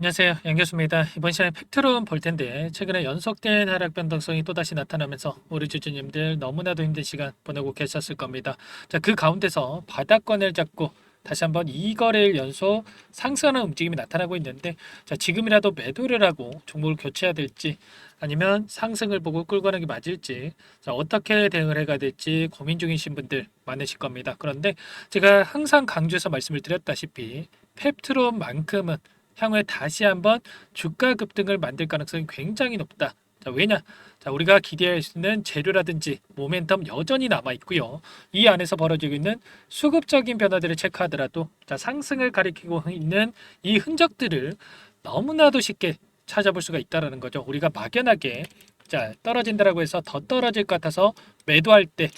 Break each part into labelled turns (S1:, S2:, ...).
S1: 안녕하세요. 양교수입니다. 이번 시간에 팩트론 볼 텐데 최근에 연속된 하락 변동성이 또다시 나타나면서 우리 주주님들 너무나도 힘든 시간 보내고 계셨을 겁니다. 자, 그 가운데서 바닥권을 잡고 다시 한번 2거래일 연속 상승하는 움직임이 나타나고 있는데 자, 지금이라도 매도를 하고 종목을 교체해야 될지 아니면 상승을 보고 끌고 가는 게 맞을지 자, 어떻게 대응을 해가 될지 고민 중이신 분들 많으실 겁니다. 그런데 제가 항상 강조해서 말씀을 드렸다시피 펩트론만큼은 향후에 다시 한번 주가 급등을 만들 가능성이 굉장히 높다. 자, 왜냐? 자, 우리가 기대할 수 있는 재료라든지 모멘텀 여전히 남아 있고요. 이 안에서 벌어지고 있는 수급적인 변화들을 체크하더라도 자, 상승을 가리키고 있는 이 흔적들을 너무나도 쉽게 찾아볼 수가 있다라는 거죠. 우리가 막연하게 자, 떨어진다라고 해서 더 떨어질 것 같아서 매도할 때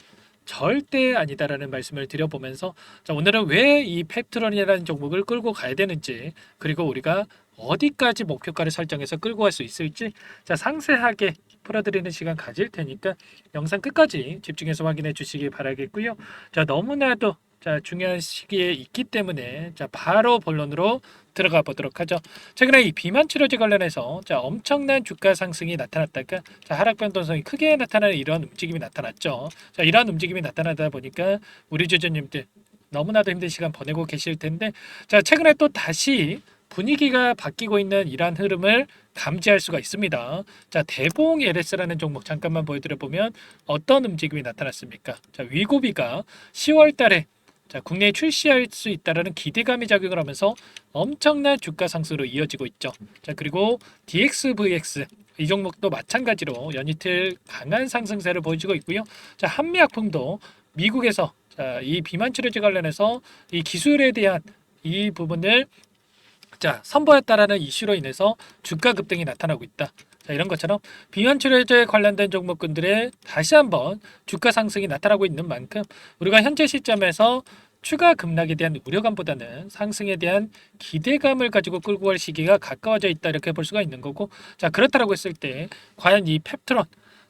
S1: 절대 아니다라는 말씀을 드려보면서 자, 오늘은 왜 이 펩트론이라는 종목을 끌고 가야 되는지 그리고 우리가 어디까지 목표가를 설정해서 끌고 갈 수 있을지 자, 상세하게 풀어드리는 시간 가질 테니까 영상 끝까지 집중해서 확인해 주시기 바라겠고요. 자, 너무나도 자, 중요한 시기에 있기 때문에 자, 바로 본론으로 들어가 보도록 하죠. 최근에 이 비만 치료제 관련해서 자, 엄청난 주가 상승이 나타났다가 자, 하락 변동성이 크게 나타나는 이런 움직임이 나타났죠. 자, 이러한 움직임이 나타나다 보니까 우리 주주님들 너무나도 힘든 시간 보내고 계실 텐데 자, 최근에 또 다시 분위기가 바뀌고 있는 이러한 흐름을 감지할 수가 있습니다. 자, 대봉 LS라는 종목 잠깐만 보여드려 보면 어떤 움직임이 나타났습니까? 자, 위고비가 10월 달에 자, 국내에 출시할 수 있다라는 기대감이 작용을 하면서 엄청난 주가 상승으로 이어지고 있죠. 자, 그리고 DXVX 이 종목도 마찬가지로 연이틀 강한 상승세를 보여주고 있고요. 자, 한미약품도 미국에서 자, 이 비만 치료제 관련해서 이 기술에 대한 이 부분을 자, 선보였다라는 이슈로 인해서 주가 급등이 나타나고 있다. 자, 이런 것처럼 비만 치료제 관련된 종목군들의 다시 한번 주가 상승이 나타나고 있는 만큼 우리가 현재 시점에서 추가 급락에 대한 우려감보다는 상승에 대한 기대감을 가지고 끌고 갈 시기가 가까워져 있다 이렇게 볼 수가 있는 거고 자 그렇다라고 했을 때 과연 이 펩트론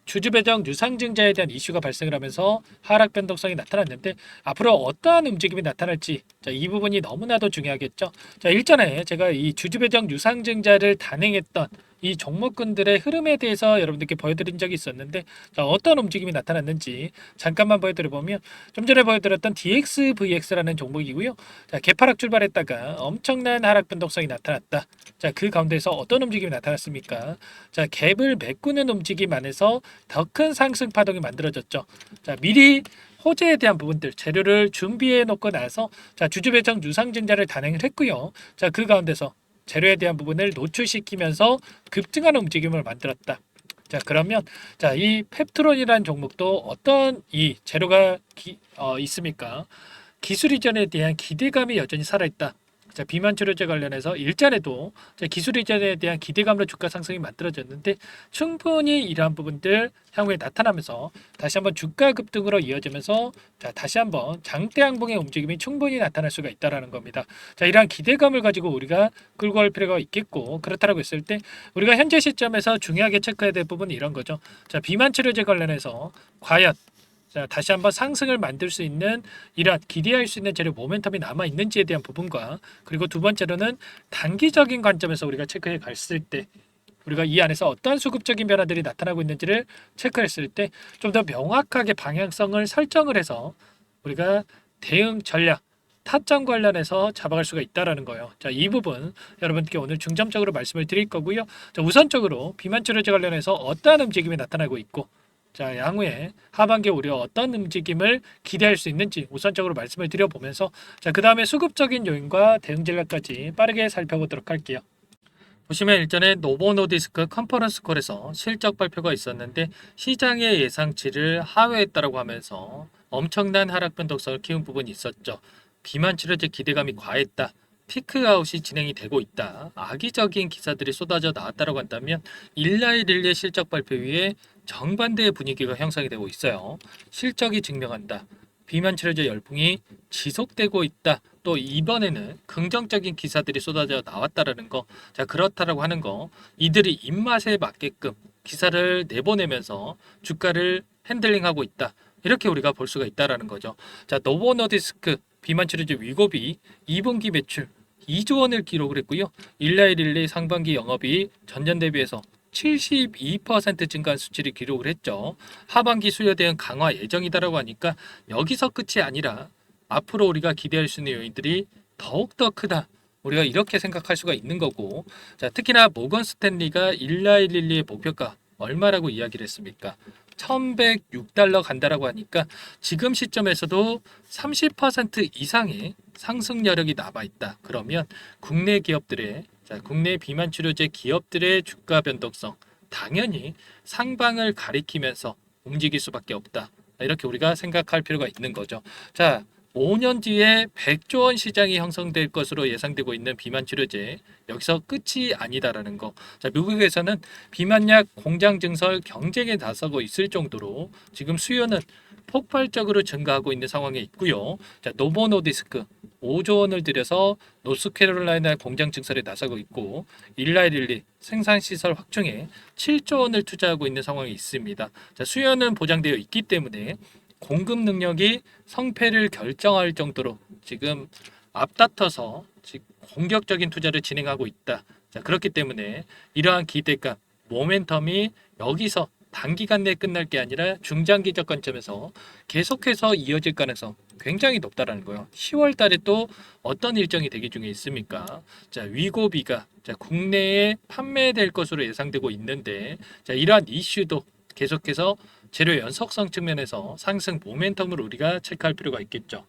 S1: 주주 배정 유상증자에 대한 이슈가 발생을 하면서 하락 변동성이 나타났는데 앞으로 어떠한 움직임이 나타날지 자, 이 부분이 너무나도 중요하겠죠. 자, 일전에 제가 이 주주 배정 유상증자를 단행했던 이 종목군들의 흐름에 대해서 여러분들께 보여드린 적이 있었는데 자, 어떤 움직임이 나타났는지 잠깐만 보여드려 보면 좀 전에 보여드렸던 DXVX라는 종목이고요. 자, 개파락 출발했다가 엄청난 하락 변동성이 나타났다. 자, 그 가운데서 어떤 움직임이 나타났습니까? 자, 갭을 메꾸는 움직임 안에서 더 큰 상승 파동이 만들어졌죠. 자, 미리 호재에 대한 부분들 재료를 준비해 놓고 나서 자, 주주 배정 유상증자를 단행을 했고요. 자, 그 가운데서 재료에 대한 부분을 노출시키면서 급등하는 움직임을 만들었다. 자, 그러면 자, 이 펩트론이라는 종목도 어떤 이 재료가 있습니까? 기술 이전에 대한 기대감이 여전히 살아있다. 자, 비만 치료제 관련해서 일전에도 자, 기술 이전에 대한 기대감으로 주가 상승이 만들어졌는데 충분히 이러한 부분들 향후에 나타나면서 다시 한번 주가 급등으로 이어지면서 자, 다시 한번 장대 항봉의 움직임이 충분히 나타날 수가 있다라는 겁니다. 자, 이러한 기대감을 가지고 우리가 끌고 갈 필요가 있겠고 그렇다라고 했을 때 우리가 현재 시점에서 중요하게 체크해야 될 부분이 이런 거죠. 자, 비만 치료제 관련해서 과연 자, 다시 한번 상승을 만들 수 있는 이러한 기대할 수 있는 재료 모멘텀이 남아 있는지에 대한 부분과 그리고 두 번째로는 단기적인 관점에서 우리가 체크해 갔을 때 우리가 이 안에서 어떠한 수급적인 변화들이 나타나고 있는지를 체크했을 때 좀 더 명확하게 방향성을 설정을 해서 우리가 대응 전략 타점 관련해서 잡아갈 수가 있다라는 거예요. 자, 이 부분 여러분께 오늘 중점적으로 말씀을 드릴 거고요. 자, 우선적으로 비만 치료제 관련해서 어떠한 움직임이 나타나고 있고 자, 향후에 하반기에 우리가 어떤 움직임을 기대할 수 있는지 우선적으로 말씀을 드려보면서 자, 그 다음에 수급적인 요인과 대응 전략까지 빠르게 살펴보도록 할게요. 보시면 일전에 노보노디스크 컨퍼런스 콜에서 실적 발표가 있었는데 시장의 예상치를 하회했다라고 하면서 엄청난 하락 변동성을 키운 부분이 있었죠. 비만 치료제 기대감이 과했다. 피크아웃이 진행이 되고 있다. 악의적인 기사들이 쏟아져 나왔다고 한다면 일라이릴리의 실적 발표 위에 정반대의 분위기가 형성이 되고 있어요. 실적이 증명한다. 비만 치료제 열풍이 지속되고 있다. 또 이번에는 긍정적인 기사들이 쏟아져 나왔다라는 거. 자, 그렇다라고 하는 거. 이들이 입맛에 맞게끔 기사를 내보내면서 주가를 핸들링하고 있다. 이렇게 우리가 볼 수가 있다라는 거죠. 자, 노보노디스크 비만 치료제 위고비 2분기 매출 2조 원을 기록을 했고요. 일라일릴리 상반기 영업이 전년 대비해서 72% 증가한 수치를 기록을 했죠. 하반기 수요 대응 강화 예정이다라고 하니까 여기서 끝이 아니라 앞으로 우리가 기대할 수 있는 요인들이 더욱더 크다. 우리가 이렇게 생각할 수가 있는 거고, 자, 특히나 모건 스탠리가 일라일릴리의 목표가 얼마라고 이야기를 했습니까? 1106달러 간다라고 하니까 지금 시점에서도 30% 이상의 상승 여력이 남아 있다. 그러면 국내 기업들의 국내 비만 치료제 기업들의 주가 변동성 당연히 상방을 가리키면서 움직일 수밖에 없다. 이렇게 우리가 생각할 필요가 있는 거죠. 자, 5년 뒤에 100조 원 시장이 형성될 것으로 예상되고 있는 비만 치료제 여기서 끝이 아니다라는 거. 자, 미국에서는 비만약 공장 증설 경쟁에 나서고 있을 정도로 지금 수요는 폭발적으로 증가하고 있는 상황에 있고요. 자, 노보노디스크 5조 원을 들여서 노스캐롤라이나 공장 증설에 나서고 있고 일라이릴리 생산시설 확충에 7조 원을 투자하고 있는 상황이 있습니다. 자, 수요는 보장되어 있기 때문에 공급 능력이 성패를 결정할 정도로 지금 앞다퉈서 공격적인 투자를 진행하고 있다. 자, 그렇기 때문에 이러한 기대감, 모멘텀이 여기서 단기간 내에 끝날 게 아니라 중장기적 관점에서 계속해서 이어질 가능성 굉장히 높다라는 거예요. 10월 달에 또 어떤 일정이 대기 중에 있습니까? 자, 위고비가 국내에 판매될 것으로 예상되고 있는데, 자, 이러한 이슈도 계속해서 재료 연속성 측면에서 상승 모멘텀을 우리가 체크할 필요가 있겠죠.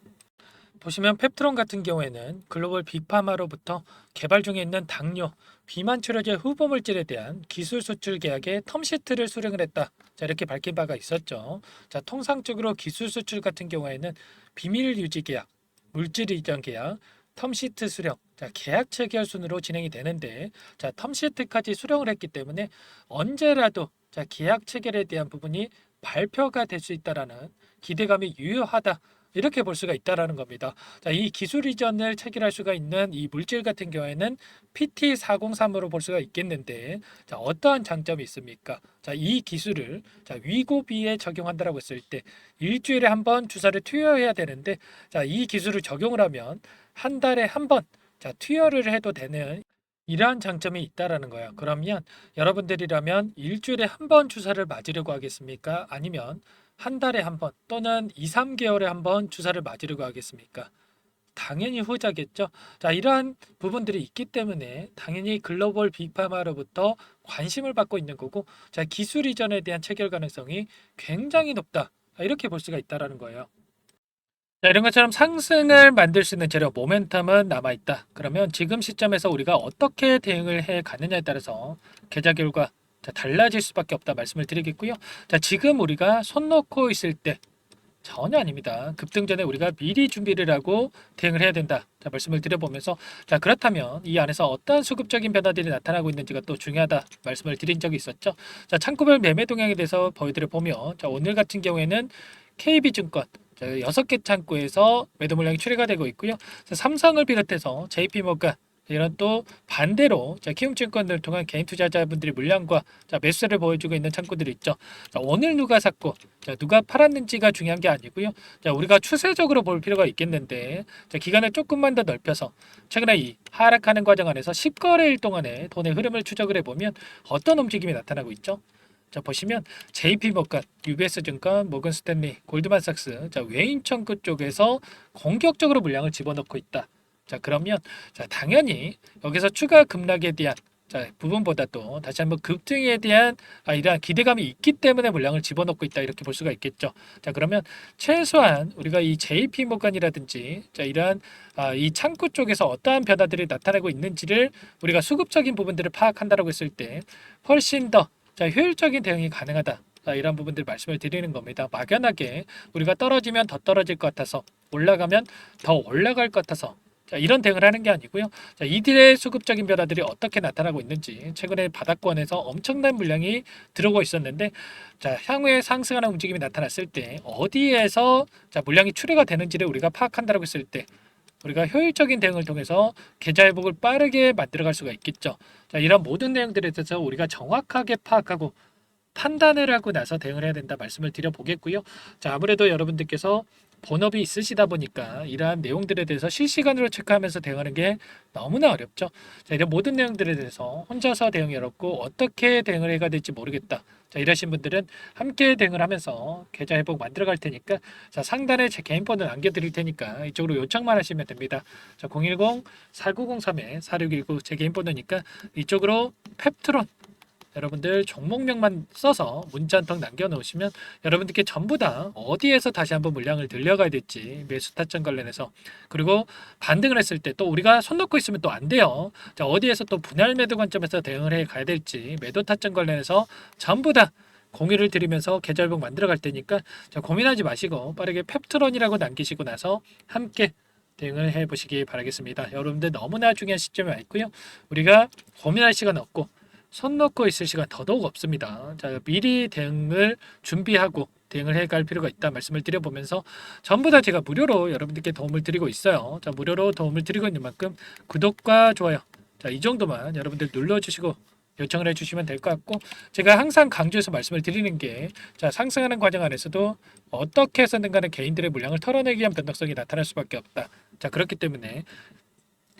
S1: 보시면 펩트론 같은 경우에는 글로벌 빅파마로부터 개발 중에 있는 당뇨, 비만 치료제 후보 물질에 대한 기술 수출 계약에 텀시트를 수령을 했다. 자, 이렇게 밝힌 바가 있었죠. 자, 통상적으로 기술 수출 같은 경우에는 비밀 유지 계약, 물질 이전 계약, 텀시트 수령, 자, 계약 체결 순으로 진행이 되는데, 자, 텀시트까지 수령을 했기 때문에 언제라도 자, 계약 체결에 대한 부분이 발표가 될 수 있다라는 기대감이 유효하다. 이렇게 볼 수가 있다라는 겁니다. 자, 이 기술 이전을 체결할 수가 있는 이 물질 같은 경우에는 PT403으로 볼 수가 있겠는데, 자, 어떠한 장점이 있습니까? 자, 이 기술을 위고비에 적용한다라고 했을 때 일주일에 한 번 주사를 투여해야 되는데, 자, 이 기술을 적용을 하면 한 달에 한 번 투여를 해도 되는 이러한 장점이 있다라는 거예요. 그러면 여러분들이라면 일주일에 한 번 주사를 맞으려고 하겠습니까? 아니면 한 달에 한 번 또는 2, 3개월에 한 번 주사를 맞으려고 하겠습니까? 당연히 후자겠죠. 자, 이러한 부분들이 있기 때문에 당연히 글로벌 빅파마로부터 관심을 받고 있는 거고, 자, 기술 이전에 대한 체결 가능성이 굉장히 높다. 이렇게 볼 수가 있다라는 거예요. 자, 이런 것처럼 상승을 만들 수 있는 재료 모멘텀은 남아있다. 그러면 지금 시점에서 우리가 어떻게 대응을 해 가느냐에 따라서 계좌 결과 달라질 수밖에 없다 말씀을 드리겠고요. 자, 지금 우리가 손 놓고 있을 때 전혀 아닙니다. 급등 전에 우리가 미리 준비를 하고 대응을 해야 된다. 자, 말씀을 드려보면서, 자, 그렇다면 이 안에서 어떤 수급적인 변화들이 나타나고 있는지가 또 중요하다 말씀을 드린 적이 있었죠. 자, 창구별 매매 동향에 대해서 보여드려 보면, 자, 오늘 같은 경우에는 KB증권 6개 창구에서 매도 물량이 출회가 되고 있고요. 삼성을 비롯해서 JP모건 이런 또 반대로 키움증권을 통한 개인 투자자분들이 물량과 매수세를 보여주고 있는 창구들이 있죠. 자, 오늘 누가 샀고 누가 팔았는지가 중요한 게 아니고요. 자, 우리가 추세적으로 볼 필요가 있겠는데, 자, 기간을 조금만 더 넓혀서 최근에 이 하락하는 과정 안에서 10거래일 동안의 돈의 흐름을 추적을 해보면 어떤 움직임이 나타나고 있죠. 자, 보시면 JP모건, UBS증권, 모건스탠리, 골드만삭스, 자, 외인 청구 쪽에서 공격적으로 물량을 집어넣고 있다. 자, 그러면 당연히 여기서 추가 급락에 대한 부분보다도 다시 한번 급등에 대한 이러한 기대감이 있기 때문에 물량을 집어넣고 있다 이렇게 볼 수가 있겠죠. 자, 그러면 최소한 우리가 이 JP모건이라든지 이러한 이 창구 쪽에서 어떠한 변화들이 나타나고 있는지를 우리가 수급적인 부분들을 파악한다라고 했을 때 훨씬 더 효율적인 대응이 가능하다. 이런 부분들 말씀을 드리는 겁니다. 막연하게 우리가 떨어지면 더 떨어질 것 같아서 올라가면 더 올라갈 것 같아서 이런 대응을 하는 게 아니고요. 이들의 수급적인 변화들이 어떻게 나타나고 있는지, 최근에 바닥권에서 엄청난 물량이 들어오고 있었는데, 향후에 상승하는 움직임이 나타났을 때 어디에서 물량이 출회가 되는지를 우리가 파악한다고 했을 때 우리가 효율적인 대응을 통해서 계좌 회복을 빠르게 만들어갈 수가 있겠죠. 이런 모든 내용들에 대해서 우리가 정확하게 파악하고 판단을 하고 나서 대응을 해야 된다 말씀을 드려보겠고요. 자, 아무래도 여러분들께서 본업이 있으시다 보니까 이러한 내용들에 대해서 실시간으로 체크하면서 대응하는 게 너무나 어렵죠. 자, 이런 모든 내용들에 대해서 혼자서 대응이 어렵고 어떻게 대응을 해야 될지 모르겠다. 자, 이러신 분들은 함께 대응을 하면서 계좌 회복 만들어 갈 테니까 자, 상단에 제 개인 번호 남겨드릴 테니까 이쪽으로 요청만 하시면 됩니다. 자, 010-4903-4619 제 개인 번호니까 이쪽으로 펩트론 여러분들 종목명만 써서 문자 한 통 남겨놓으시면 여러분들께 전부 다 어디에서 다시 한번 물량을 늘려가야 될지 매수 타점 관련해서 그리고 반등을 했을 때 또 우리가 손 놓고 있으면 또 안 돼요. 자, 어디에서 또 분할 매도 관점에서 대응을 해 가야 될지 매도 타점 관련해서 전부 다 공유를 드리면서 계좌회복 만들어 갈 테니까 자, 고민하지 마시고 빠르게 펩트론이라고 남기시고 나서 함께 대응을 해 보시기 바라겠습니다. 여러분들 너무나 중요한 시점이 와 있고요. 우리가 고민할 시간 없고 손 놓고 있을 시간 더더욱 없습니다. 자, 미리 대응을 준비하고 대응을 해갈 필요가 있다 말씀을 드려보면서 전부 다 제가 무료로 여러분들께 도움을 드리고 있어요. 자, 무료로 도움을 드리고 있는 만큼 구독과 좋아요. 자, 이 정도만 여러분들 눌러주시고 요청을 해주시면 될 것 같고 제가 항상 강조해서 말씀을 드리는 게 자, 상승하는 과정 안에서도 어떻게 해서든 간에 개인들의 물량을 털어내기 위한 변동성이 나타날 수밖에 없다. 자, 그렇기 때문에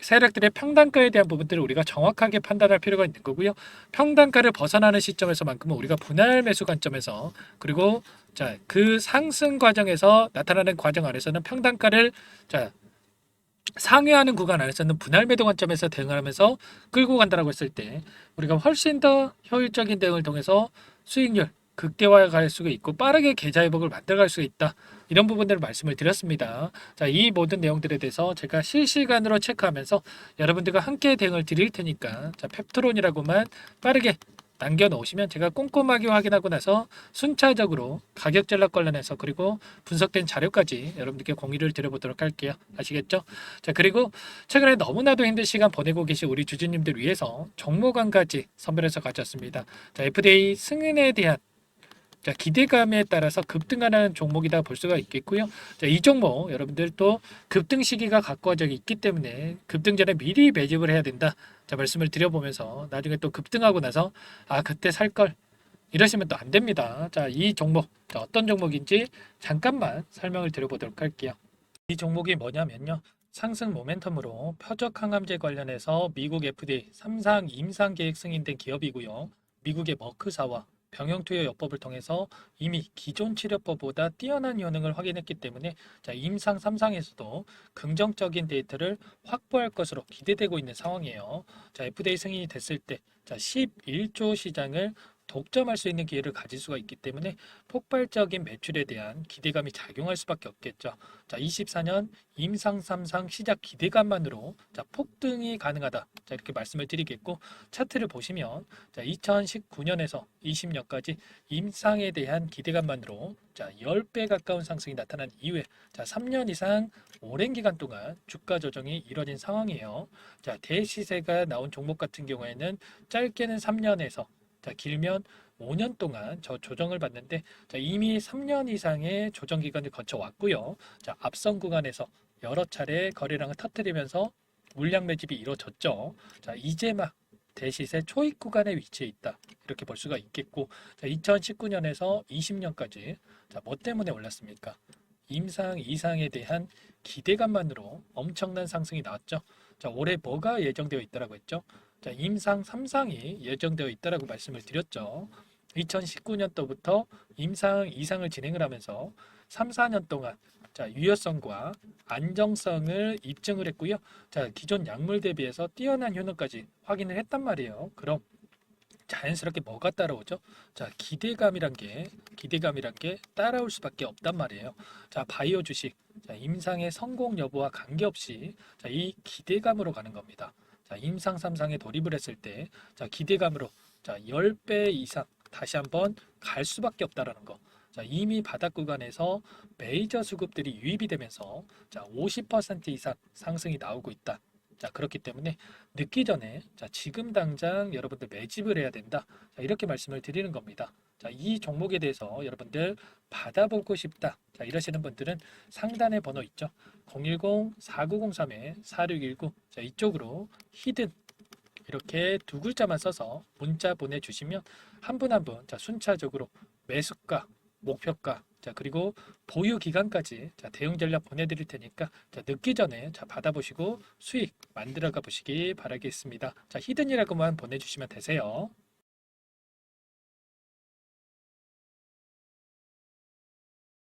S1: 세력들의 평단가에 대한 부분들을 우리가 정확하게 판단할 필요가 있는 거고요. 평단가를 벗어나는 시점에서만큼은 우리가 분할 매수 관점에서 그리고 자, 그 상승 과정에서 나타나는 과정 안에서는 평단가를 자, 상회하는 구간 안에서는 분할 매도 관점에서 대응을 하면서 끌고 간다라고 했을 때 우리가 훨씬 더 효율적인 대응을 통해서 수익률 극대화해 갈 수가 있고 빠르게 계좌 회복을 만들어 갈 수가 있다. 이런 부분들을 말씀을 드렸습니다. 자, 이 모든 내용들에 대해서 제가 실시간으로 체크하면서 여러분들과 함께 대응을 드릴 테니까 자, 펩트론이라고만 빠르게 남겨 놓으시면 제가 꼼꼼하게 확인하고 나서 순차적으로 가격 전략 관련해서 그리고 분석된 자료까지 여러분들께 공유를 드려보도록 할게요. 아시겠죠? 자, 그리고 최근에 너무나도 힘든 시간 보내고 계신 우리 주주님들 위해서 종목 한 가지 선별해서 가져왔습니다. 자, FDA 승인에 대한 자, 기대감에 따라서 급등하는 종목이다 볼 수가 있겠고요. 자, 이 종목 여러분들 또 급등 시기가 가까워져 있기 때문에 급등 전에 미리 매집을 해야 된다. 자, 말씀을 드려보면서 나중에 또 급등하고 나서 아, 그때 살 걸 이러시면 또 안 됩니다. 자, 이 종목 자, 어떤 종목인지 잠깐만 설명을 드려보도록 할게요. 이 종목이 뭐냐면요. 상승 모멘텀으로 표적 항암제 관련해서 미국 FDA 3상 임상 계획 승인된 기업이고요. 미국의 머크사와 병용투여 요법을 통해서 이미 기존 치료법보다 뛰어난 효능을 확인했기 때문에 자, 임상 3상에서도 긍정적인 데이터를 확보할 것으로 기대되고 있는 상황이에요. 자, FDA 승인이 됐을 때 자, 11조 시장을 독점할 수 있는 기회를 가질 수가 있기 때문에 폭발적인 매출에 대한 기대감이 작용할 수밖에 없겠죠. 자, 24년 임상 3상 시작 기대감만으로 자, 폭등이 가능하다. 자, 이렇게 말씀을 드리겠고 차트를 보시면 자, 2019년에서 20년까지 임상에 대한 기대감만으로 자, 10배 가까운 상승이 나타난 이후에 자, 3년 이상 오랜 기간 동안 주가 조정이 이뤄진 상황이에요. 자, 대시세가 나온 종목 같은 경우에는 짧게는 3년에서 자, 길면 5년 동안 저 조정을 받는데 자, 이미 3년 이상의 조정 기간을 거쳐 왔고요. 자, 앞선 구간에서 여러 차례 거래량을 터뜨리면서 물량 매집이 이루어졌죠. 자, 이제 막 대시세 초입 구간에 위치해 있다. 이렇게 볼 수가 있겠고 자, 2019년에서 20년까지 자, 뭐 때문에 올랐습니까? 임상 이상에 대한 기대감만으로 엄청난 상승이 나왔죠. 자, 올해 뭐가 예정되어 있다라고 했죠? 자, 임상 3상이 예정되어 있다라고 말씀을 드렸죠. 2019년도부터 임상 2상을 진행을 하면서 3, 4년 동안 자, 유효성과 안정성을 입증을 했고요. 자, 기존 약물 대비해서 뛰어난 효능까지 확인을 했단 말이에요. 그럼 자연스럽게 뭐가 따라오죠? 자, 기대감이란 게 따라올 수밖에 없단 말이에요. 자, 바이오 주식, 자, 임상의 성공 여부와 관계없이 자, 이 기대감으로 가는 겁니다. 자, 임상 3상에 돌입을 했을 때, 자, 기대감으로 자, 10배 이상 다시 한번 갈 수밖에 없다라는 거. 자, 이미 바닥 구간에서 메이저 수급들이 유입이 되면서 자, 50% 이상 상승이 나오고 있다. 자, 그렇기 때문에 늦기 전에 자, 지금 당장 여러분들 매집을 해야 된다. 자, 이렇게 말씀을 드리는 겁니다. 자, 이 종목에 대해서 여러분들 받아보고 싶다. 자, 이러시는 분들은 상단에 번호 있죠. 010-4903-4619. 자, 이쪽으로 히든 이렇게 두 글자만 써서 문자 보내주시면 한 분 한 분 자, 순차적으로 매수가, 목표가 자, 그리고 보유 기간까지 자, 대응 전략 보내드릴 테니까 자, 늦기 전에 자, 받아보시고 수익 만들어가 보시기 바라겠습니다. 자, 히든이라고만 보내주시면 되세요.